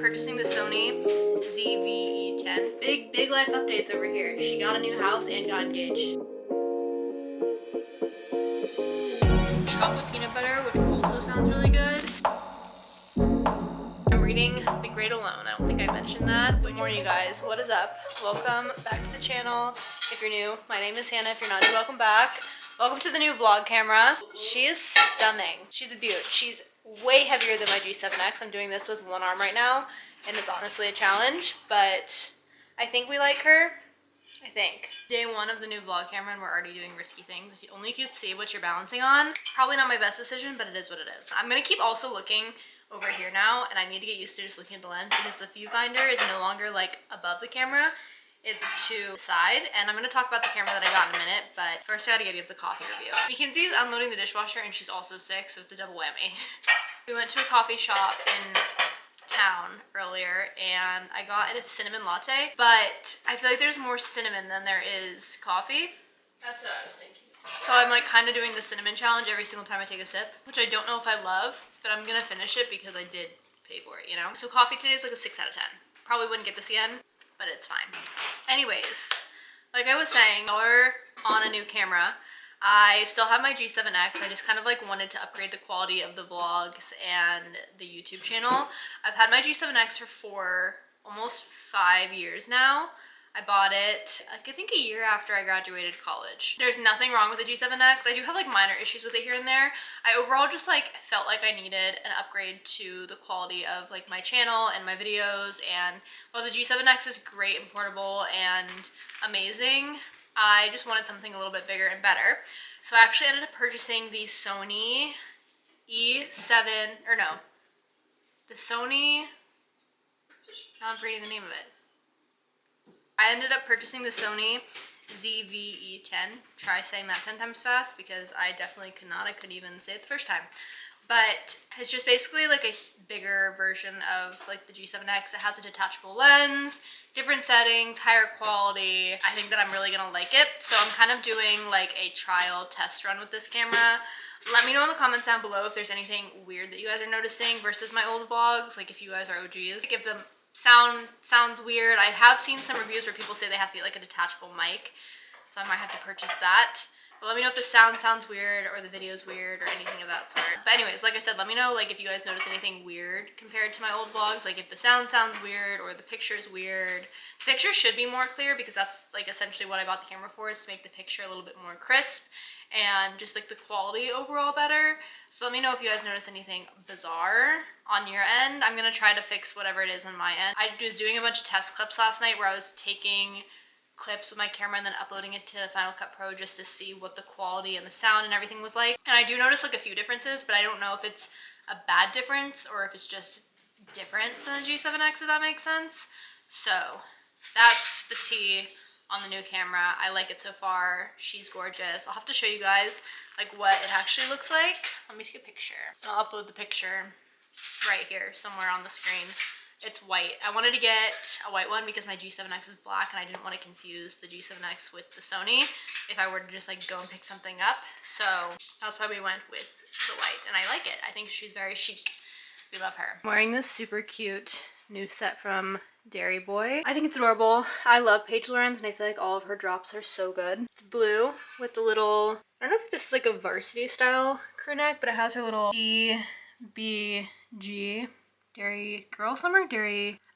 purchasing the Sony ZV-E10. Big life updates over here. She got a new house and got engaged. Chocolate peanut butter, which also sounds really good. I'm reading The Great Alone. I don't think I mentioned that. Good morning, you guys. What is up? Welcome back to the channel. If you're new, my name is Hannah. If you're not new, welcome back. Welcome to the new vlog camera. She is stunning. She's a beaut. She's way heavier than my G7X. I'm doing this with one arm right now, and it's honestly a challenge, but I think we like her. I think. Day one of the new vlog camera and we're already doing risky things. Only if you could see what you're balancing on. Probably not my best decision, but it is what it is. I'm gonna keep also looking over here now, and I need to get used to just looking at the lens because the viewfinder is no longer like above the camera. It's to the side, and I'm gonna talk about the camera that I got in a minute, but first I gotta give the coffee review. Mackenzie's unloading the dishwasher and she's also sick, so it's a double whammy. We went to a coffee shop in town earlier and I got a cinnamon latte, but I feel like there's more cinnamon than there is coffee. That's what I was thinking. So I'm like kind of doing the cinnamon challenge every single time I take a sip, which I don't know if I love, but I'm gonna finish it because I did pay for it, you know? So coffee today is like a 6 out of 10. Probably wouldn't get this again, but it's fine. Anyways, like I was saying, we're on a new camera. I still have my G7X. I just kind of like wanted to upgrade the quality of the vlogs and the YouTube channel. I've had my G7X for almost 5 years now. I bought it, like, I think a year after I graduated college. There's nothing wrong with the G7X. I do have like minor issues with it here and there. I overall just like felt like I needed an upgrade to the quality of like my channel and my videos. And while the G7X is great and portable and amazing, I just wanted something a little bit bigger and better. So I actually ended up purchasing the Sony E7, or no, the Sony, now I'm forgetting the name of it. I ended up purchasing the Sony ZV-E10. Try saying that 10 times fast because I definitely could not. I couldn't even say it the first time. But it's just basically like a bigger version of like the G7X. It has a detachable lens, different settings, higher quality. I think that I'm really gonna like it. So I'm kind of doing like a trial test run with this camera. Let me know in the comments down below if there's anything weird that you guys are noticing versus my old vlogs. Like if you guys are OGs, if the sounds weird. I have seen some reviews where people say they have to get like a detachable mic, so I might have to purchase that. But let me know if the sounds weird or the video's weird or anything of that sort. But anyways, like I said, let me know like if you guys notice anything weird compared to my old vlogs, like if the sound sounds weird or the picture's weird. The picture should be more clear because that's like essentially what I bought the camera for, is to make the picture a little bit more crisp and just like the quality overall better. So let me know if you guys notice anything bizarre on your end. I'm gonna try to fix whatever it is on my end. I was doing a bunch of test clips last night where I was taking clips with my camera and then uploading it to Final Cut Pro just to see what the quality and the sound and everything was like. And I do notice like a few differences, but I don't know if it's a bad difference or if it's just different than the G7X, if that makes sense. So that's the tea on the new camera. I like it so far. She's gorgeous. I'll have to show you guys like what it actually looks like. Let me take a picture. I'll upload the picture right here somewhere on the screen. It's white. I wanted to get a white one because my G7X is black and I didn't want to confuse the G7X with the Sony if I were to just like go and pick something up. So that's why we went with the white, and I like it. I think she's very chic. We love her. I'm wearing this super cute new set from Dairy Boy. I think it's adorable. I love Paige Lorenz and I feel like all of her drops are so good. It's blue with the little, I don't know if this is like a varsity style crew neck, but it has her little DBG Dairy Girl Summer?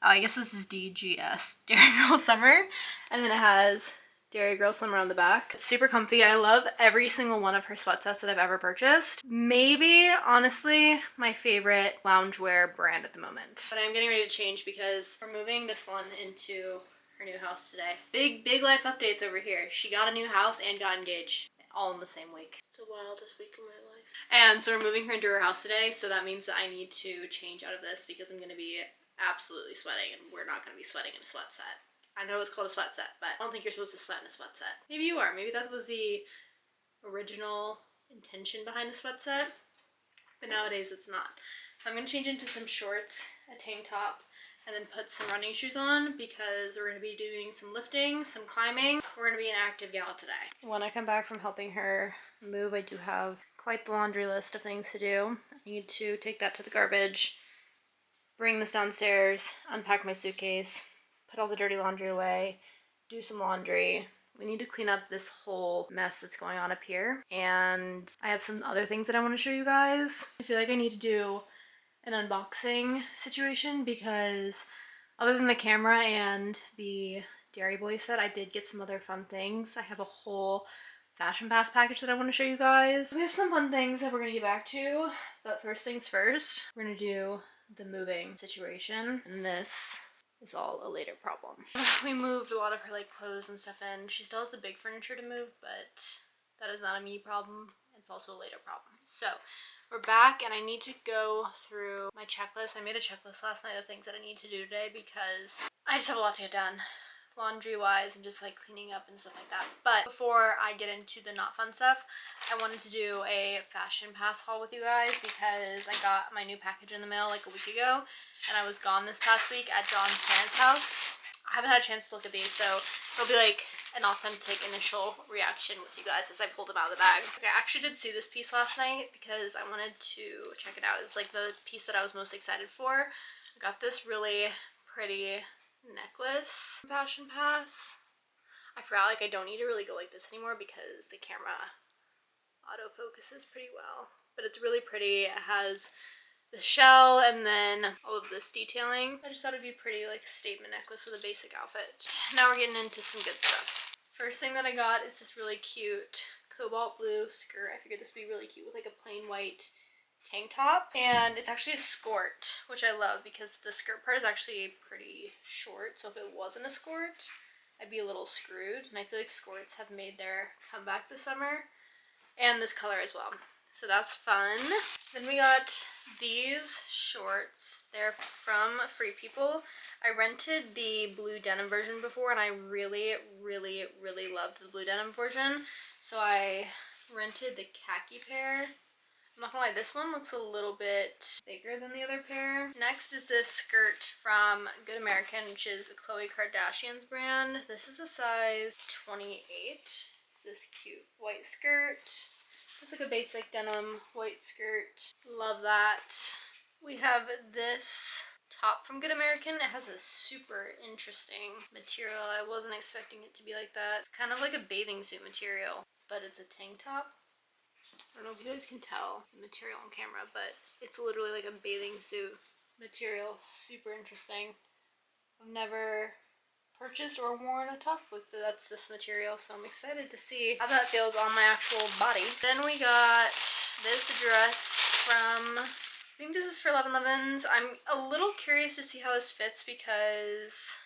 I guess this is DGS, Dairy Girl Summer. And then it has Dairy Girl Summer on the back. It's super comfy. I love every single one of her sweat sets that I've ever purchased. Maybe, honestly, my favorite loungewear brand at the moment. But I'm getting ready to change because we're moving this one into her new house today. Big life updates over here. She got a new house and got engaged all in the same week. It's the wildest week of my life. And so we're moving her into her house today, so that means that I need to change out of this because I'm going to be absolutely sweating, and we're not going to be sweating in a sweat set. I know it's called a sweat set, but I don't think you're supposed to sweat in a sweat set. Maybe you are. Maybe that was the original intention behind the sweat set, but nowadays it's not. So I'm going to change into some shorts, a tank top, and then put some running shoes on because we're going to be doing some lifting, some climbing. We're going to be an active gal today. When I come back from helping her move, I do have quite the laundry list of things to do. I need to take that to the garbage, bring this downstairs, unpack my suitcase, put all the dirty laundry away, do some laundry. We need to clean up this whole mess that's going on up here. And I have some other things that I want to show you guys. I feel like I need to do an unboxing situation because other than the camera and the Dairy Boy set, I did get some other fun things. I have a whole Fashion Pass package that I want to show you guys. We have some fun things that we're going to get back to, but first things first, we're going to do the moving situation, and this is all a later problem. We moved a lot of her like clothes and stuff in. She still has the big furniture to move, but that is not a me problem. It's also a later problem. So we're back, and I need to go through my checklist. I made a checklist last night of things that I need to do today because I just have a lot to get done, laundry wise and just like cleaning up and stuff like that. But before I get into the not fun stuff, I wanted to do a Fashion Pass haul with you guys because I got my new package in the mail like a week ago, and I was gone this past week at John's parents' house. I haven't had a chance to look at these, so it'll be like an authentic initial reaction with you guys as I pull them out of the bag. Okay, I actually did see this piece last night because I wanted to check it out. It's like the piece that I was most excited for. I got this really pretty necklace from Fashion Pass. I forgot, like, I don't need to really go like this anymore because the camera autofocuses pretty well. But it's really pretty. It has the shell and then all of this detailing. I just thought it'd be pretty, like, statement necklace with a basic outfit. Now we're getting into some good stuff. First thing that I got is this really cute cobalt blue skirt. I figured this would be really cute with like a plain white tank top, and it's actually a skirt, which I love because the skirt part is actually pretty short, so if it wasn't a skirt I'd be a little screwed, and I feel like skirts have made their comeback this summer, and this color as well, so that's fun. Then we got these shorts. They're from Free People. I rented the blue denim version before, and I really loved the blue denim version, so I rented the khaki pair. I'm not gonna lie, this one looks a little bit bigger than the other pair. Next is this skirt from Good American, which is Khloe Kardashian's brand. This is a size 28. It's this cute white skirt. It's like a basic denim white skirt. Love that. We have this top from Good American. It has a super interesting material. I wasn't expecting it to be like that. It's kind of like a bathing suit material, but it's a tank top. I don't know if you guys can tell the material on camera, but it's literally like a bathing suit material. Super interesting. I've never purchased or worn a top with that's this material, so I'm excited to see how that feels on my actual body. Then we got this dress from, I think this is for 11/11s. I'm a little curious to see how this fits because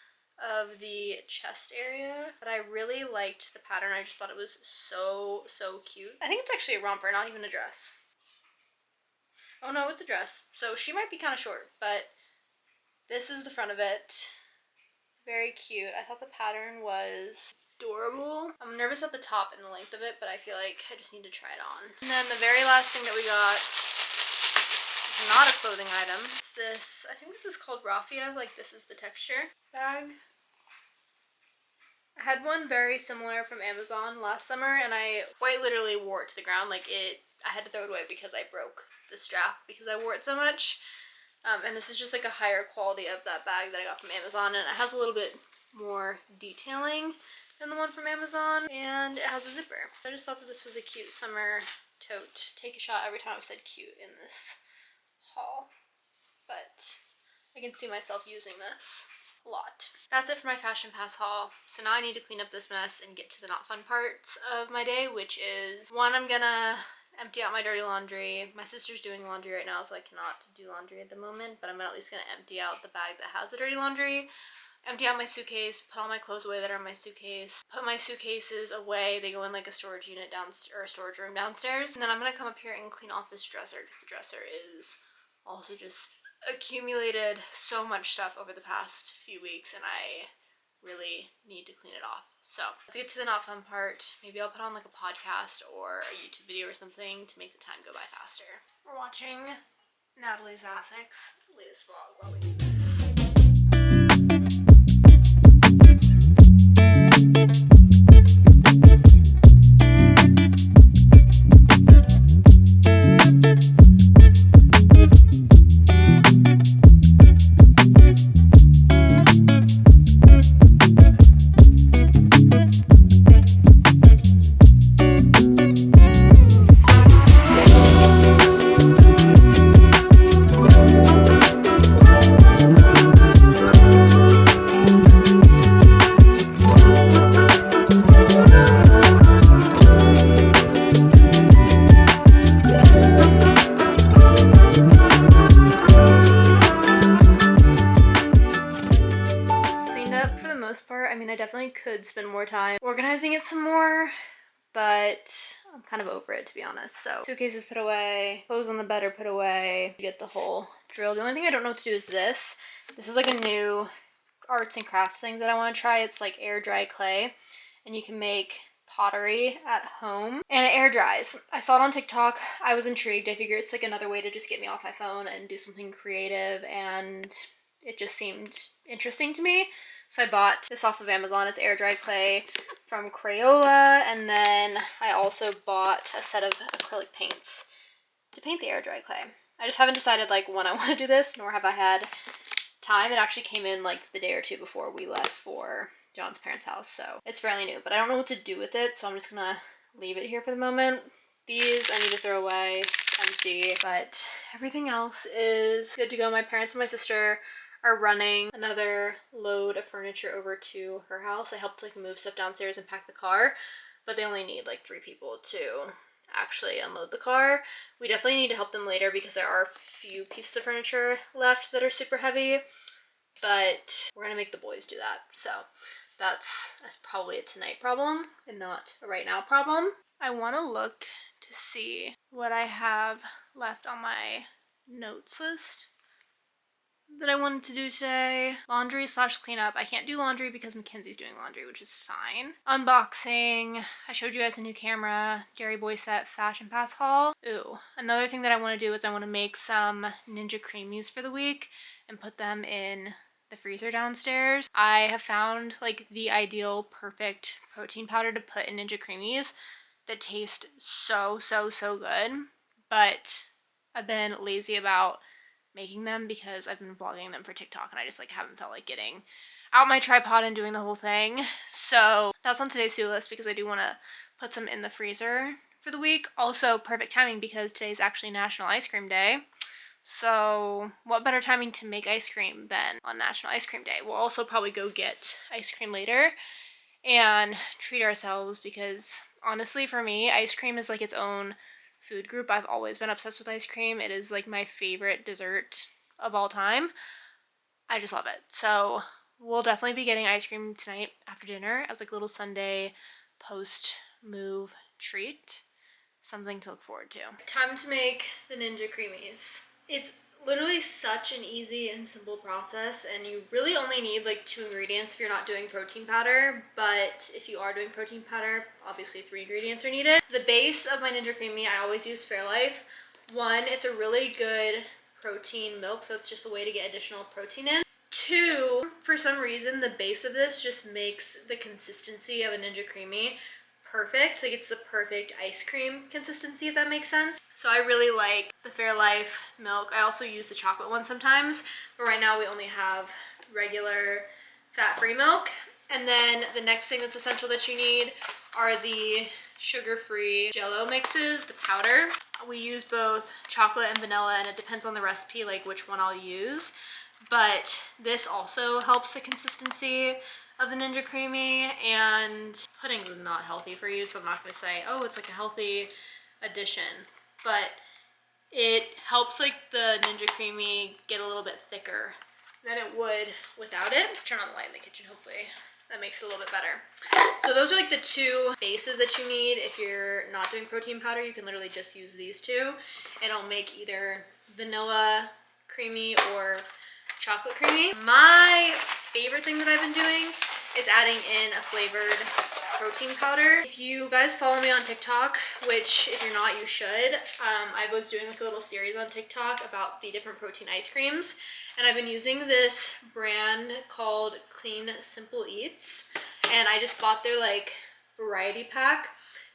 of the chest area, but I really liked the pattern. I just thought it was so cute. I think it's actually a romper, not even a dress. Oh no, it's a dress. So she might be kind of short, but this is the front of it. Very cute. I thought the pattern was adorable. I'm nervous about the top and the length of it, but I feel like I just need to try it on. And then the very last thing that we got is not a clothing item. It's this, I think this is called raffia, like this is the texture bag. I had one very similar from Amazon last summer, and I quite literally wore it to the ground. Like I had to throw it away because I broke the strap because I wore it so much. And this is just like a higher quality of that bag that I got from Amazon, and it has a little bit more detailing than the one from Amazon, and it has a zipper. I just thought that this was a cute summer tote. Take a shot every time I've said cute in this haul, but I can see myself using this a lot. That's it for my Fashion Pass haul. So now I need to clean up this mess and get to the not fun parts of my day, which is, one, I'm gonna empty out my dirty laundry. My sister's doing laundry right now, so I cannot do laundry at the moment, but I'm at least gonna empty out the bag that has the dirty laundry, empty out my suitcase, put all my clothes away that are in my suitcase, put my suitcases away. They go in like a storage unit downstairs, or a storage room downstairs, and then I'm gonna come up here and clean off this dresser because the dresser is also just accumulated so much stuff over the past few weeks, and I really need to clean it off. So let's get to the not fun part. Maybe I'll put on like a podcast or a YouTube video or something to make the time go by faster. We're watching Natalie Zassek's latest vlog while we do this. most part. I mean, I definitely could spend more time organizing it some more, but I'm kind of over it, to be honest. So suitcases put away, clothes on the bed are put away. You get the whole drill. The only thing I don't know what to do is this. This is like a new arts and crafts thing that I want to try. It's like air dry clay, and you can make pottery at home and it air dries. I saw it on TikTok. I was intrigued. I figured it's like another way to just get me off my phone and do something creative, and it just seemed interesting to me. So I bought this off of Amazon. It's air dry clay from Crayola, and then I also bought a set of acrylic paints to paint the air dry clay. I just haven't decided like when I want to do this, nor have I had time. It actually came in like the day or two before we left for John's parents' house, so it's fairly new, but I don't know what to do with it, so I'm just gonna leave it here for the moment. These I need to throw away, it's empty, but everything else is good to go. My parents and my sister are running another load of furniture over to her house. I helped like move stuff downstairs and pack the car, but they only need like 3 people to actually unload the car. We definitely need to help them later because there are a few pieces of furniture left that are super heavy, but we're gonna make the boys do that. So that's probably a tonight problem and not a right now problem. I want to look to see what I have left on my notes list that I wanted to do today. Laundry / cleanup. I can't do laundry because Mackenzie's doing laundry, which is fine. Unboxing. I showed you guys a new camera. Jerry Boy Set Fashion Pass haul. Ooh. Another thing that I want to do is I want to make some Ninja Creamies for the week and put them in the freezer downstairs. I have found like the ideal perfect protein powder to put in Ninja Creamies that taste so good, but I've been lazy about making them because I've been vlogging them for TikTok and I just like haven't felt like getting out my tripod and doing the whole thing. So that's on today's to-do list because I do want to put some in the freezer for the week. Also perfect timing because today's actually National Ice Cream Day. So what better timing to make ice cream than on National Ice Cream Day? We'll also probably go get ice cream later and treat ourselves because honestly for me, ice cream is like its own food group. I've always been obsessed with ice cream. It is like my favorite dessert of all time. I just love it. So we'll definitely be getting ice cream tonight after dinner as like a little Sunday post-move treat. Something to look forward to. Time to make the Ninja Creamies. It's literally such an easy and simple process, and you really only need like 2 ingredients if you're not doing protein powder, but if you are doing protein powder, obviously 3 ingredients are needed. The base of my Ninja Creamy, I always use Fairlife. 1, it's a really good protein milk, so it's just a way to get additional protein in. 2, for some reason, the base of this just makes the consistency of a Ninja Creamy perfect. Like it's the perfect ice cream consistency, if that makes sense. So I really like the Fairlife milk. I also use the chocolate one sometimes, but right now we only have regular fat-free milk. And then the next thing that's essential that you need are the sugar-free Jell-O mixes, the powder. We use both chocolate and vanilla, and it depends on the recipe, like which one I'll use. But this also helps the consistency of the Ninja Creamy, and pudding is not healthy for you, so I'm not going to say, oh, it's like a healthy addition, but it helps like the Ninja Creamy get a little bit thicker than it would without it. Turn on the light in the kitchen, hopefully that makes it a little bit better. So those are like the 2 bases that you need. If you're not doing protein powder, you can literally just use these 2, and it'll make either vanilla creamy or chocolate creamy. My favorite thing that I've been doing is adding in a flavored protein powder. If you guys follow me on TikTok, which if you're not, you should, I was doing like a little series on TikTok about the different protein ice creams, and I've been using this brand called Clean Simple Eats, and I just bought their like variety pack.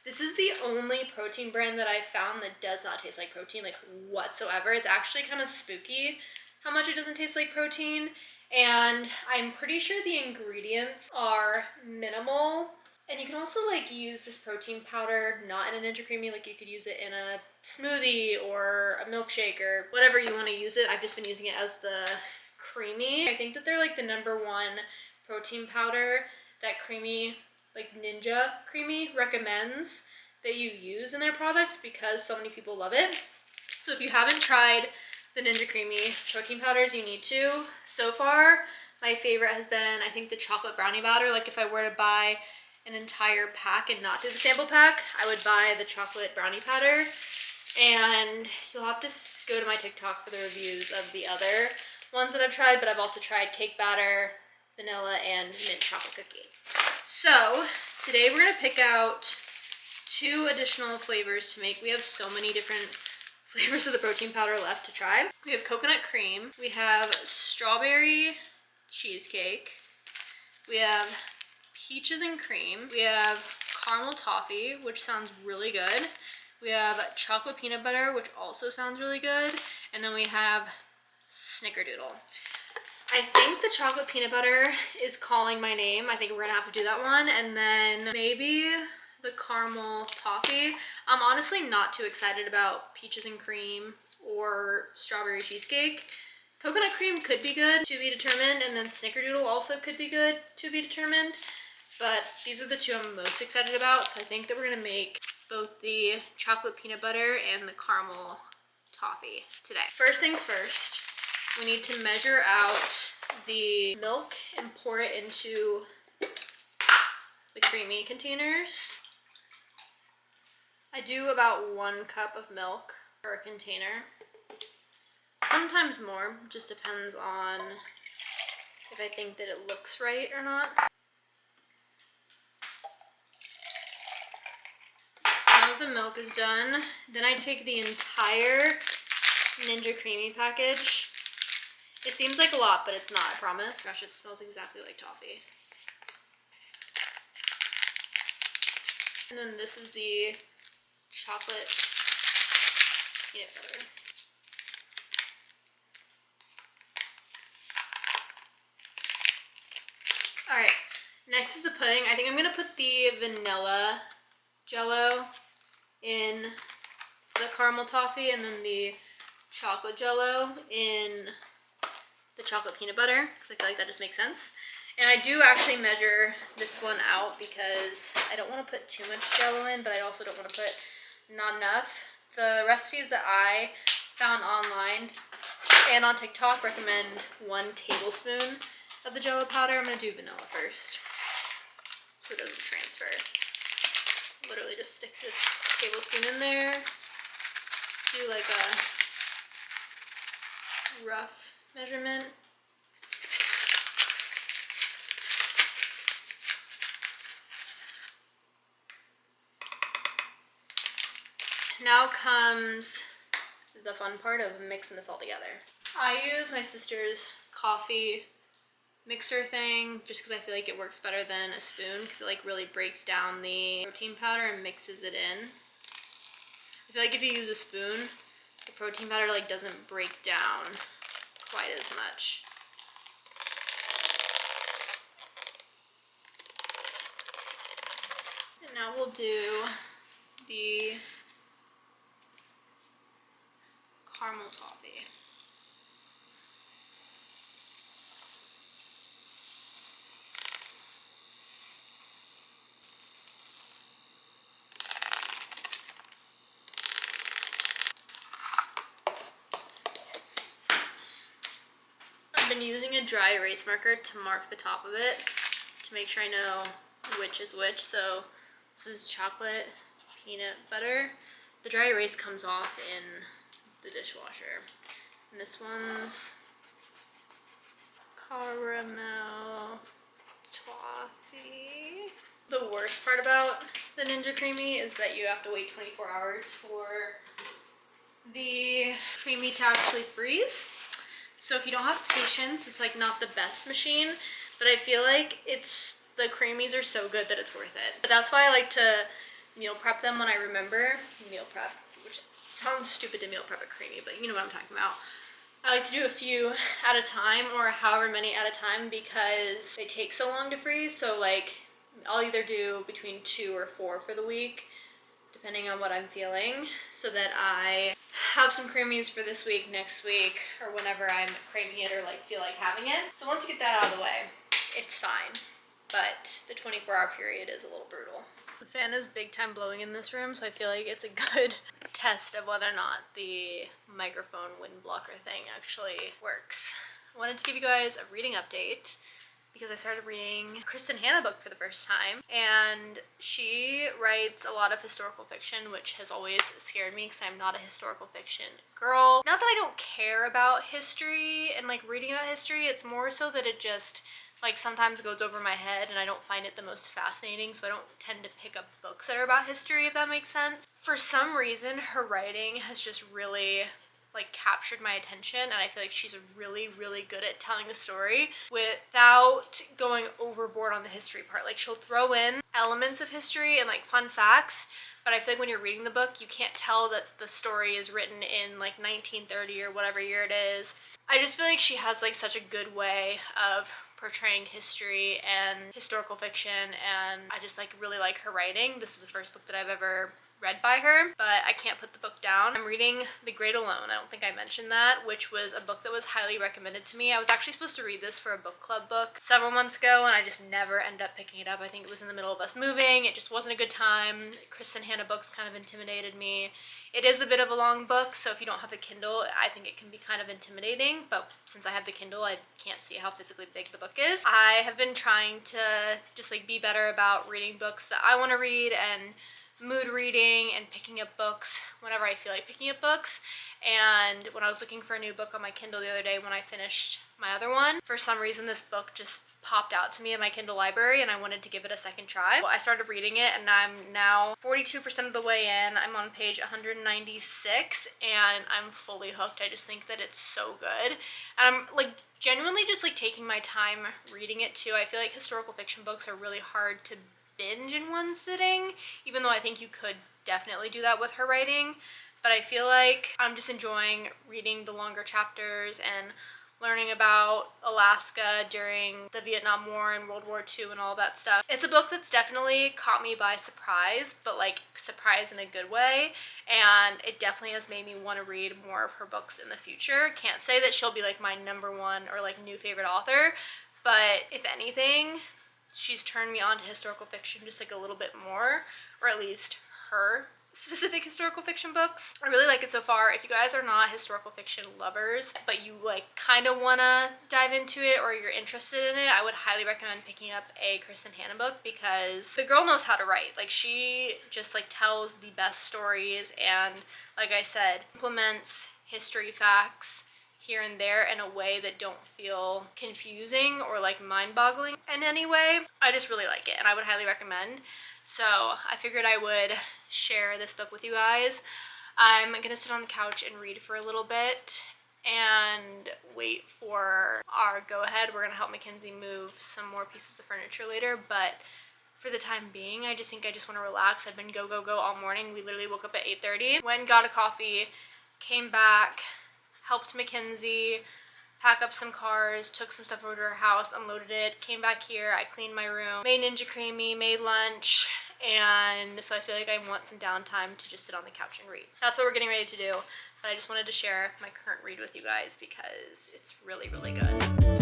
This is the only protein brand that I've found that does not taste like protein, like whatsoever. It's actually kind of spooky how much it doesn't taste like protein, and I'm pretty sure the ingredients are minimal. And you can also like use this protein powder not in a Ninja Creamy, like you could use it in a smoothie or a milkshake or whatever you want to use it. I've just been using it as the creamy. I think that they're like the #1 protein powder that Creami, like Ninja Creamy, recommends that you use in their products because so many people love it. So if you haven't tried the Ninja Creamy protein powders, you need to. So far, My favorite has been, I think, the chocolate brownie batter. Like if I were to buy an entire pack and not do the sample pack, I would buy the chocolate brownie batter. And you'll have to go to my TikTok for the reviews of the other ones that I've tried, but I've also tried cake batter, vanilla, and mint chocolate cookie. So today we're gonna pick out 2 additional flavors to make. We have so many different flavors of the protein powder left to try. We have coconut cream, we have strawberry cheesecake, we have peaches and cream, we have caramel toffee, which sounds really good, we have chocolate peanut butter, which also sounds really good, and then we have snickerdoodle. I think the chocolate peanut butter is calling my name. I think we're gonna have to do that one, and then maybe the caramel toffee. I'm honestly not too excited about peaches and cream or strawberry cheesecake. Coconut cream could be good, to be determined, and then snickerdoodle also could be good, to be determined. But these are the 2 I'm most excited about, so I think that we're gonna make both the chocolate peanut butter and the caramel toffee today. First things first, we need to measure out the milk and pour it into the Creami containers. I do about 1 cup of milk per container. Sometimes more, just depends on if I think that it looks right or not. So now that the milk is done, then I take the entire Ninja Creami package. It seems like a lot, but it's not, I promise. Gosh, it smells exactly like toffee. And then this is the chocolate peanut butter. Alright, next is the pudding. I think I'm going to put the vanilla jello in the caramel toffee and then the chocolate jello in the chocolate peanut butter, because I feel like that just makes sense. And I do actually measure this one out because I don't want to put too much jello in, but I also don't want to put not enough. The recipes that I found online and on TikTok recommend 1 tablespoon of the jello powder. I'm going to do vanilla first so it doesn't transfer. Literally just stick the tablespoon in there, do like a rough measurement. Now comes the fun part of mixing this all together. I use my sister's coffee mixer thing just because I feel like it works better than a spoon, because it like really breaks down the protein powder and mixes it in. I feel like if you use a spoon, the protein powder like doesn't break down quite as much. And now we'll do the caramel toffee. I've been using a dry erase marker to mark the top of it to make sure I know which is which. So this is chocolate peanut butter. The dry erase comes off in the dishwasher. And this one's caramel toffee. The worst part about the Ninja Creami is that you have to wait 24 hours for the Creami to actually freeze. So if you don't have patience, it's like not the best machine, but I feel like the Creamies are so good that it's worth it. But that's why I like to meal prep them when I remember. Meal prep, which sounds stupid to meal prep a Creami, but you know what I'm talking about. I like to do a few at a time or however many at a time because they take so long to freeze. So like I'll either do between 2 or 4 for the week, depending on what I'm feeling, so that I have some Creamies for this week, next week, or whenever I'm craving it or like feel like having it. So once you get that out of the way, it's fine. But the 24-hour period is a little brutal. The fan is big time blowing in this room, so I feel like it's a good test of whether or not the microphone wind blocker thing actually works. I wanted to give you guys a reading update because I started reading Kristen Hanna book for the first time, and she writes a lot of historical fiction, which has always scared me because I'm not a historical fiction girl. Not that I don't care about history and like reading about history, it's more so that it just like sometimes goes over my head and I don't find it the most fascinating, so I don't tend to pick up books that are about history, if that makes sense. For some reason, her writing has just really like captured my attention, and I feel like she's really good at telling the story without going overboard on the history part. Like she'll throw in elements of history and like fun facts, but I feel like when you're reading the book you can't tell that the story is written in like 1930 or whatever year it is. I just feel like she has like such a good way of portraying history and historical fiction, and I just like really like her writing. This is the first book that I've ever read by her, but I can't put the book down. I'm reading The Great Alone. I don't think I mentioned that, which was a book that was highly recommended to me. I was actually supposed to read this for a book club book several months ago, and I just never ended up picking it up. I think it was in the middle of us moving. It just wasn't a good time. Kristen Hanna books kind of intimidated me. It is a bit of a long book, so if you don't have the Kindle, I think it can be kind of intimidating, but since I have the Kindle, I can't see how physically big the book is. I have been trying to just like be better about reading books that I want to read and mood reading and picking up books whenever I feel like picking up books. And when I was looking for a new book on my Kindle the other day when I finished my other one, for some reason this book just popped out to me in my Kindle library and I wanted to give it a second try. Well, I started reading it and I'm now 42% of the way in. I'm on page 196 and I'm fully hooked. I just think that it's so good. And I'm like genuinely just like taking my time reading it too. I feel like historical fiction books are really hard to binge in one sitting, even though I think you could definitely do that with her writing. But I feel like I'm just enjoying reading the longer chapters and learning about Alaska during the Vietnam War and World War II and all that stuff. It's a book that's definitely caught me by surprise, but like surprise in a good way, and it definitely has made me want to read more of her books in the future. Can't say that she'll be like my number one or like new favorite author, but if anything, she's turned me on to historical fiction just like a little bit more, or at least her specific historical fiction books. I really like it so far. If you guys are not historical fiction lovers, but you like kind of want to dive into it or you're interested in it, I would highly recommend picking up a Kristen Hanna book because the girl knows how to write. Like she just like tells the best stories and, like I said, implements history facts here and there in a way that don't feel confusing or like mind-boggling in any way. I just really like it and I would highly recommend. So I figured I would share this book with you guys. I'm gonna sit on the couch and read for a little bit and wait for our go-ahead. We're gonna help Mackenzie move some more pieces of furniture later, but for the time being, I just think I just want to relax. I've been go all morning. We literally woke up at 8:30, went and got a coffee, came back, helped Mackenzie pack up some cars, took some stuff over to her house, unloaded it, came back here, I cleaned my room, made Ninja Creami, made lunch, and so I feel like I want some downtime to just sit on the couch and read. That's what we're getting ready to do, but I just wanted to share my current read with you guys because it's really good.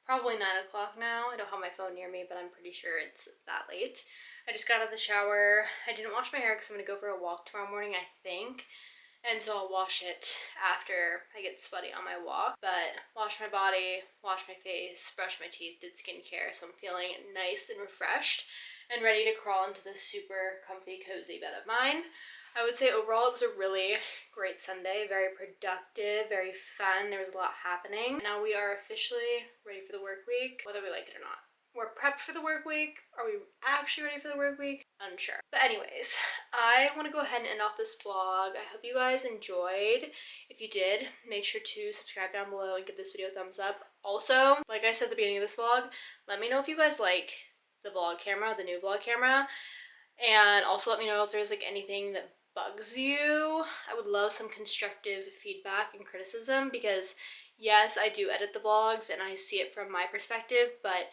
Probably 9 o'clock now. I don't have my phone near me, but I'm pretty sure it's that late. I just got out of the shower. I didn't wash my hair because I'm going to go for a walk tomorrow morning, I think. And so I'll wash it after I get sweaty on my walk. But wash my body, wash my face, brush my teeth, did skincare. So I'm feeling nice and refreshed and ready to crawl into this super comfy, cozy bed of mine. I would say overall it was a really great Sunday, very productive, very fun. There was a lot happening. Now we are officially ready for the work week, whether we like it or not. We're prepped for the work week. Are we actually ready for the work week? Unsure. But anyways, I want to go ahead and end off this vlog. I hope you guys enjoyed. If you did, make sure to subscribe down below and give this video a thumbs up. Also, like I said at the beginning of this vlog, let me know if you guys like the vlog camera, the new vlog camera. And also let me know if there's like anything that bugs you. I would love some constructive feedback and criticism because yes, I do edit the vlogs and I see it from my perspective, but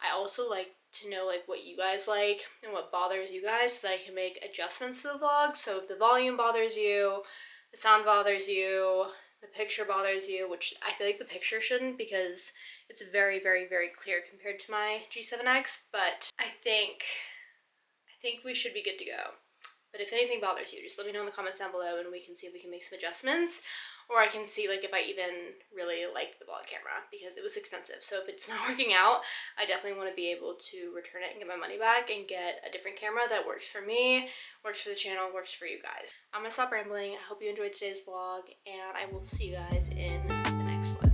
I also like to know like what you guys like and what bothers you guys so that I can make adjustments to the vlog. So if the volume bothers you, the sound bothers you, the picture bothers you, which I feel like the picture shouldn't because it's very, very, very clear compared to my G7X, but I think we should be good to go. But if anything bothers you, just let me know in the comments down below and we can see if we can make some adjustments, or I can see like if I even really like the vlog camera, because it was expensive. So if it's not working out, I definitely want to be able to return it and get my money back and get a different camera that works for me, works for the channel, works for you guys. I'm gonna stop rambling. I hope you enjoyed today's vlog, and I will see you guys in the next one.